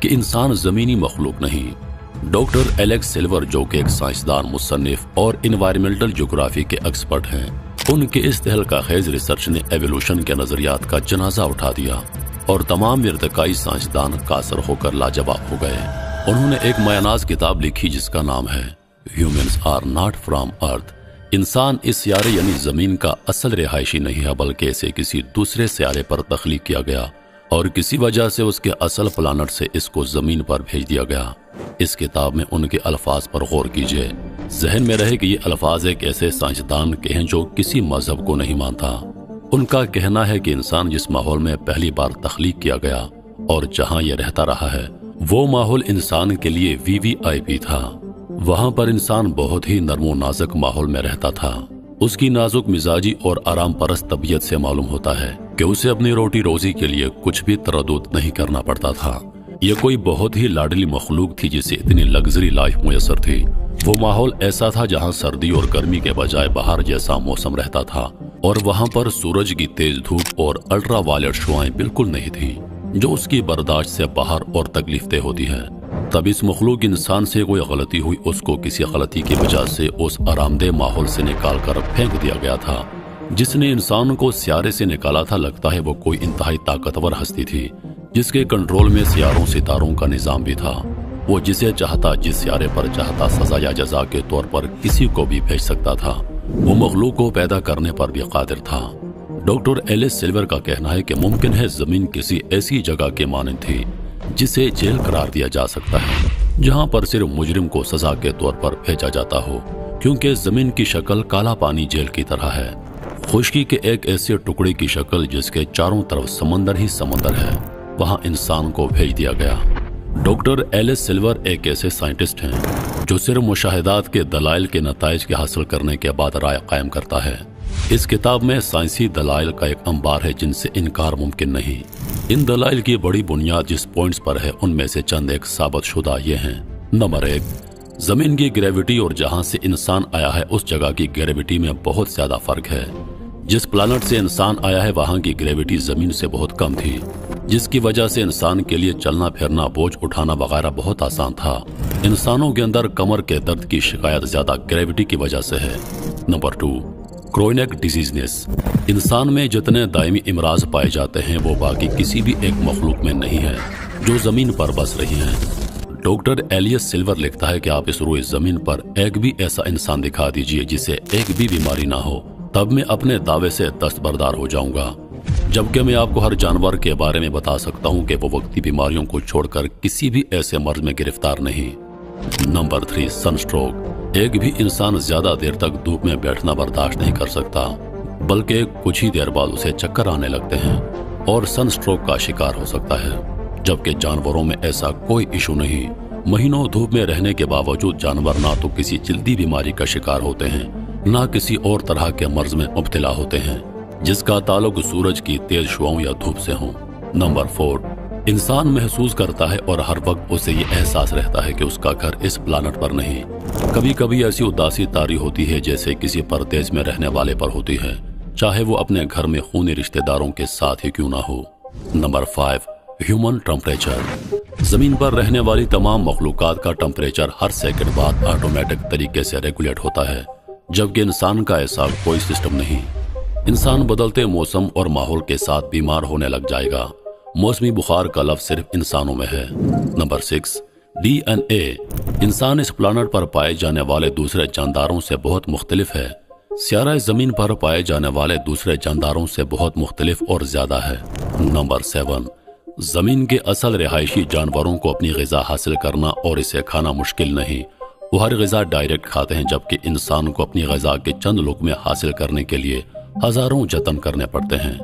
کہ انسان زمینی مخلوق نہیں۔ ڈاکٹر ایلیکس سلور جو کہ ایک سائنسدان، مصنف اور انوائرمنٹل جغرافی کے ایکسپرٹ ہیں، ان کے اس تہلکہ خیز ریسرچ نے ایوولوشن کے نظریات کا جنازہ اٹھا دیا اور تمام ارتقائی سائنسدان قاصر ہو کر لاجواب ہو گئے۔ انہوں نے ایک مایہ کتاب لکھی جس کا نام ہے ہیومنز آر ناٹ فرام ارتھ۔ انسان اس سیارے یعنی زمین کا اصل رہائشی نہیں ہے، بلکہ اسے کسی دوسرے سیارے پر تخلیق کیا گیا اور کسی وجہ سے اس کے اصل پلانٹ سے اس کو زمین پر بھیج دیا گیا۔ اس کتاب میں ان کے الفاظ پر غور کیجئے۔ ذہن میں رہے کہ یہ الفاظ ایک ایسے سائنسدان کے ہیں جو کسی مذہب کو نہیں مانتا۔ ان کا کہنا ہے کہ انسان جس ماحول میں پہلی بار تخلیق کیا گیا اور جہاں یہ رہتا رہا ہے، وہ ماحول انسان کے لیے VVIP تھا۔ وہاں پر انسان بہت ہی نرم و نازک ماحول میں رہتا تھا۔ اس کی نازک مزاجی اور آرام پرست طبیعت سے معلوم ہوتا ہے کہ اسے اپنی روٹی روزی کے لیے کچھ بھی تردد نہیں کرنا پڑتا تھا۔ یہ کوئی بہت ہی لاڈلی مخلوق تھی جسے اتنی لگژری لائف میسر تھی۔ وہ ماحول ایسا تھا جہاں سردی اور گرمی کے بجائے بہار جیسا موسم رہتا تھا، اور وہاں پر سورج کی تیز دھوپ اور الٹرا وائلٹ شعاعیں بالکل نہیں تھیں جو اس کی برداشت سے باہر اور تکلیف دہ ہوتی ہے۔ تب اس مخلوق انسان سے کوئی غلطی ہوئی، اس کو کسی غلطی کی وجہ سے اس آرام دہ ماحول سے نکال کر پھینک دیا گیا تھا۔ جس نے انسان کو سیارے سے نکالا تھا، لگتا ہے وہ کوئی انتہائی طاقتور ہستی تھی جس کے کنٹرول میں سیاروں ستاروں کا نظام بھی تھا۔ وہ جسے چاہتا جس سیارے پر چاہتا سزا یا جزا کے طور پر کسی کو بھی بھیج سکتا تھا۔ وہ مخلوق کو پیدا کرنے پر بھی قادر تھا۔ ڈاکٹر ایلیس سلور کا کہنا ہے کہ ممکن ہے زمین کسی ایسی جگہ کے مانند تھی جسے جیل قرار دیا جا سکتا ہے، جہاں پر صرف مجرم کو سزا کے طور پر بھیجا جاتا ہو، کیونکہ زمین کی شکل کالا پانی جیل کی طرح ہے، خشکی کے ایک ایسے ٹکڑے کی شکل جس کے چاروں طرف سمندر ہی سمندر ہے۔ وہاں انسان کو بھیج دیا گیا۔ ڈاکٹر ایلیس سلور ایک ایسے سائنٹسٹ ہیں جو صرف مشاہدات کے دلائل کے نتائج کے حاصل کرنے کے بعد رائے قائم کرتا ہے۔ اس کتاب میں سائنسی دلائل کا ایک انبار ہے جن سے انکار ممکن نہیں۔ ان دلائل کی بڑی بنیاد جس پوائنٹس پر ہے ان میں سے چند ایک ثابت شدہ یہ ہیں۔ نمبر 1، زمین کی گریوٹی اور جہاں سے انسان آیا ہے اس جگہ کی گریوٹی میں بہت زیادہ فرق ہے۔ جس پلانٹ سے انسان آیا ہے وہاں کی گریوٹی زمین سے بہت کم تھی، جس کی وجہ سے انسان کے لیے چلنا پھرنا، بوجھ اٹھانا وغیرہ بہت آسان تھا۔ انسانوں کے اندر کمر کے درد کی شکایت زیادہ گریوٹی کی وجہ سے ہے۔ Number 2، chronic diseases. انسان میں جتنے دائمی امراض پائے جاتے ہیں وہ باقی کسی بھی ایک مخلوق میں نہیں ہے جو زمین پر بس رہی ہیں۔ ڈاکٹر ایلیس سلور لکھتا ہے کہ آپ اس روئے زمین پر ایک بھی ایسا انسان دکھا دیجئے جسے ایک بھی بیماری نہ ہو، تب میں اپنے دعوے سے دستبردار ہو جاؤں گا، جبکہ میں آپ کو ہر جانور کے بارے میں بتا سکتا ہوں کہ وہ وقتی بیماریوں کو چھوڑ کر کسی بھی ایسے مرض میں گرفتار نہیں۔ نمبر 3، سن سٹروک۔ ایک بھی انسان زیادہ دیر تک دھوپ میں بیٹھنا برداشت نہیں کر سکتا، بلکہ کچھ ہی دیر بعد اسے چکر آنے لگتے ہیں اور سن سٹروک کا شکار ہو سکتا ہے، جبکہ جانوروں میں ایسا کوئی ایشو نہیں۔ مہینوں دھوپ میں رہنے کے باوجود جانور نہ تو کسی جلدی بیماری کا شکار ہوتے ہیں، نہ کسی اور طرح کے مرض میں مبتلا ہوتے ہیں جس کا تعلق سورج کی تیز شعاؤں یا دھوپ سے ہوں۔ نمبر 4، انسان محسوس کرتا ہے اور ہر وقت اسے یہ احساس رہتا ہے کہ اس کا گھر اس پلانٹ پر نہیں۔ کبھی کبھی ایسی اداسی طاری ہوتی ہے جیسے کسی پردیس میں رہنے والے پر ہوتی ہے، چاہے وہ اپنے گھر میں خونی رشتہ داروں کے ساتھ ہی کیوں نہ ہو۔ Number 5، human temperature. زمین پر رہنے والی تمام مخلوقات کا ٹمپریچر ہر سیکنڈ بعد آٹومیٹک طریقے سے ریگولیٹ ہوتا ہے، جبکہ انسان کا ایسا کوئی سسٹم نہیں۔ انسان بدلتے موسم اور ماحول کے ساتھ بیمار ہونے لگ جائے گا۔ موسمی بخار کا لفظ صرف انسانوں میں ہے۔ Number 6، DNA۔ انسان اس پلانٹ پر پائے جانے والے دوسرے جانداروں سے بہت مختلف ہے۔ سیارہ زمین پر پائے جانے والے دوسرے جانداروں سے بہت مختلف اور زیادہ ہے۔ نمبر 7، زمین کے اصل رہائشی جانوروں کو اپنی غذا حاصل کرنا اور اسے کھانا مشکل نہیں۔ وہ ہر غذا ڈائریکٹ کھاتے ہیں، جبکہ انسان کو اپنی غذا کے چند لقمے حاصل کرنے کے لیے ہزاروں جتن کرنے پڑتے ہیں۔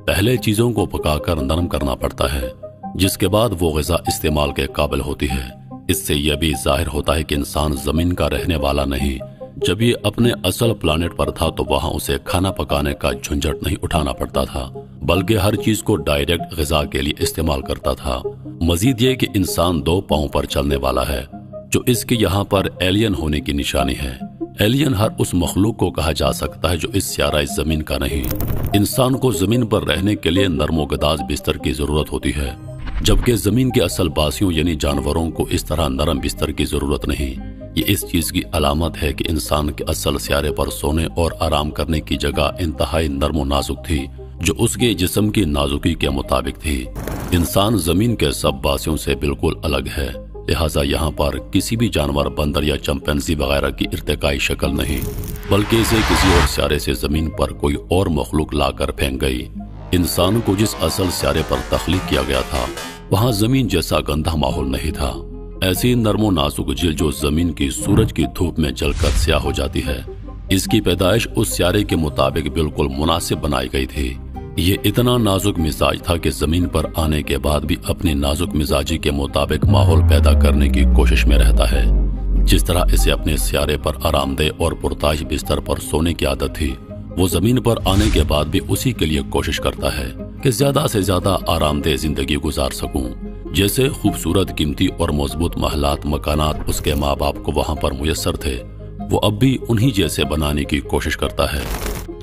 پہلے چیزوں کو پکا کر نرم کرنا پڑتا ہے، جس کے بعد وہ غذا استعمال کے قابل ہوتی ہے۔ اس سے یہ بھی ظاہر ہوتا ہے کہ انسان زمین کا رہنے والا نہیں۔ جب یہ اپنے اصل پلانٹ پر تھا تو وہاں اسے کھانا پکانے کا جھنجھٹ نہیں اٹھانا پڑتا تھا، بلکہ ہر چیز کو ڈائریکٹ غذا کے لیے استعمال کرتا تھا۔ مزید یہ کہ انسان 2 پاؤں پر چلنے والا ہے، جو اس کے یہاں پر ایلین ہونے کی نشانی ہے۔ ایلین ہر اس مخلوق کو کہا جا سکتا ہے جو اس سیارہ زمین کا نہیں۔ انسان کو زمین پر رہنے کے لیے نرم و گداز بستر کی ضرورت ہوتی ہے، جبکہ زمین کے اصل باسیوں یعنی جانوروں کو اس طرح نرم بستر کی ضرورت نہیں۔ یہ اس چیز کی علامت ہے کہ انسان کے اصل سیارے پر سونے اور آرام کرنے کی جگہ انتہائی نرم و نازک تھی، جو اس کے جسم کی نازکی کے مطابق تھی۔ انسان زمین کے سب باسیوں سے بالکل الگ ہے، لہٰذا یہاں پر کسی بھی جانور، بندر یا چمپینزی وغیرہ کی ارتقائی شکل نہیں، بلکہ اسے کسی اور سیارے سے زمین پر کوئی اور مخلوق لا کر پھینک گئی۔ انسان کو جس اصل سیارے پر تخلیق کیا گیا تھا، وہاں زمین جیسا گندہ ماحول نہیں تھا۔ ایسی نرم و نازک جلد جو زمین کی سورج کی دھوپ میں جل کر سیاہ ہو جاتی ہے، اس کی پیدائش اس سیارے کے مطابق بالکل مناسب بنائی گئی تھی۔ یہ اتنا نازک مزاج تھا کہ زمین پر آنے کے بعد بھی اپنی نازک مزاجی کے مطابق ماحول پیدا کرنے کی کوشش میں رہتا ہے۔ جس طرح اسے اپنے سیارے پر آرام دہ اور پرتاش بستر پر سونے کی عادت تھی، وہ زمین پر آنے کے بعد بھی اسی کے لیے کوشش کرتا ہے کہ زیادہ سے زیادہ آرام دہ زندگی گزار سکوں۔ جیسے خوبصورت، قیمتی اور مضبوط محلات، مکانات اس کے ماں باپ کو وہاں پر میسر تھے، وہ اب بھی انہی جیسے بنانے کی کوشش کرتا ہے،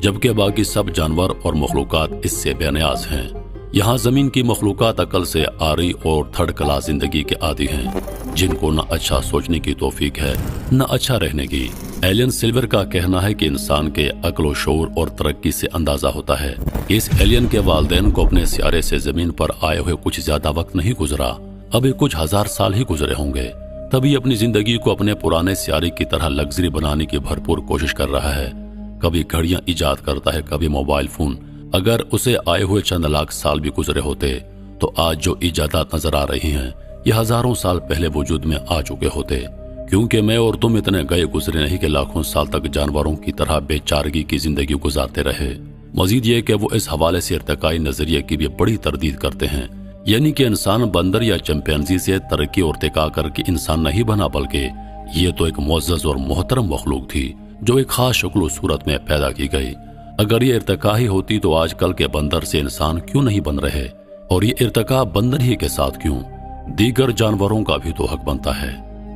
جبکہ باقی سب جانور اور مخلوقات اس سے بے نیاز ہیں۔ یہاں زمین کی مخلوقات عقل سے عاری اور تھرڈ کلاس زندگی کے عادی ہیں، جن کو نہ اچھا سوچنے کی توفیق ہے نہ اچھا رہنے کی۔ ایلین سلور کا کہنا ہے کہ انسان کے عقل و شعور اور ترقی سے اندازہ ہوتا ہے کہ اس ایلین کے والدین کو اپنے سیارے سے زمین پر آئے ہوئے کچھ زیادہ وقت نہیں گزرا، ابھی کچھ ہزار سال ہی گزرے ہوں گے، تبھی اپنی زندگی کو اپنے پرانے سیارے کی طرح لگژری بنانے کی بھرپور کوشش کر رہا ہے۔ کبھی گھڑیاں ایجاد کرتا ہے، کبھی موبائل فون۔ اگر اسے آئے ہوئے چند لاکھ سال بھی گزرے ہوتے تو آج جو ایجادات نظر آ رہی ہیں یہ ہزاروں سال پہلے وجود میں آ چکے ہوتے، کیونکہ میں اور تم اتنے گئے گزرے نہیں کہ لاکھوں سال تک جانوروں کی طرح بے چارگی کی زندگی گزارتے رہے۔ مزید یہ کہ وہ اس حوالے سے ارتقائی نظریے کی بھی بڑی تردید کرتے ہیں، یعنی کہ انسان بندر یا چمپینزی سے ترقی اور ارتقا کر کے انسان نہیں بنا، بلکہ یہ تو ایک معزز اور محترم مخلوق تھی جو ایک خاص شکل و صورت میں پیدا کی گئی۔ اگر یہ ارتقا ہی ہوتی تو آج کل کے بندر سے انسان کیوں نہیں بن رہے، اور یہ ارتقا بندر ہی کے ساتھ کیوں؟ دیگر جانوروں کا بھی تو حق بنتا ہے۔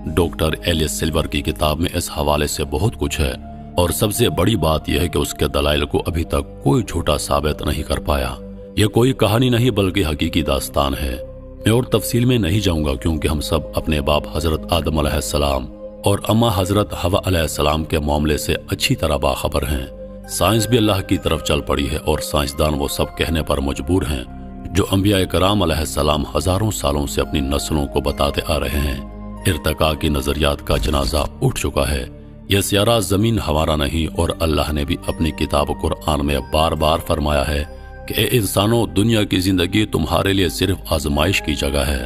ڈاکٹر ایلیس سلور کی کتاب میں اس حوالے سے بہت کچھ ہے، اور سب سے بڑی بات یہ ہے کہ اس کے دلائل کو ابھی تک کوئی جھوٹا ثابت نہیں کر پایا۔ یہ کوئی کہانی نہیں بلکہ حقیقی داستان ہے۔ میں اور تفصیل میں نہیں جاؤں گا، کیونکہ ہم سب اپنے باپ حضرت آدم علیہ السلام اور اماں حضرت حوا علیہ السلام کے معاملے سے اچھی طرح باخبر ہیں۔ سائنس بھی اللہ کی طرف چل پڑی ہے، اور سائنسدان وہ سب کہنے پر مجبور ہیں جو انبیاء کرام علیہ السلام ہزاروں سالوں سے اپنی نسلوں کو بتاتے آ رہے ہیں۔ ارتقاء کی نظریات کا جنازہ اٹھ چکا ہے۔ یہ سیارہ زمین ہمارا نہیں، اور اللہ نے بھی اپنی کتاب قرآن میں بار بار فرمایا ہے کہ اے انسانوں، دنیا کی زندگی تمہارے لیے صرف آزمائش کی جگہ ہے۔